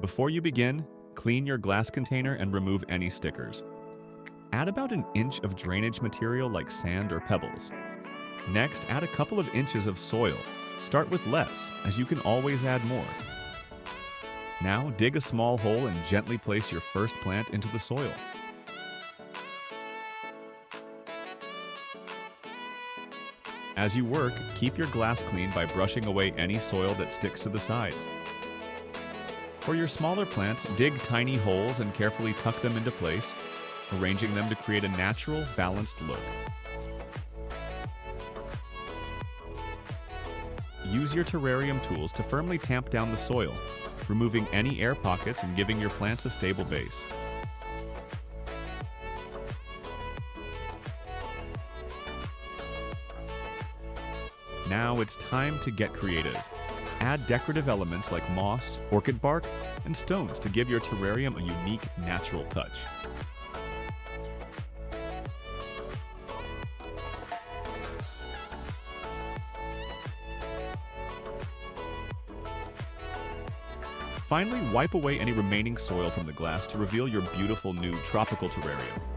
Before you begin, clean your glass container and remove any stickers. Add about an inch of drainage material like sand or pebbles. Next, add a couple of inches of soil. Start with less, as you can always add more. Now, dig a small hole and gently place your first plant into the soil. As you work, keep your glass clean by brushing away any soil that sticks to the sides. For your smaller plants, dig tiny holes and carefully tuck them into place, arranging them to create a natural, balanced look. Use your terrarium tools to firmly tamp down the soil, removing any air pockets and giving your plants a stable base. Now it's time to get creative. Add decorative elements like moss, orchid bark, and stones to give your terrarium a unique, natural touch. Finally, wipe away any remaining soil from the glass to reveal your beautiful new tropical terrarium.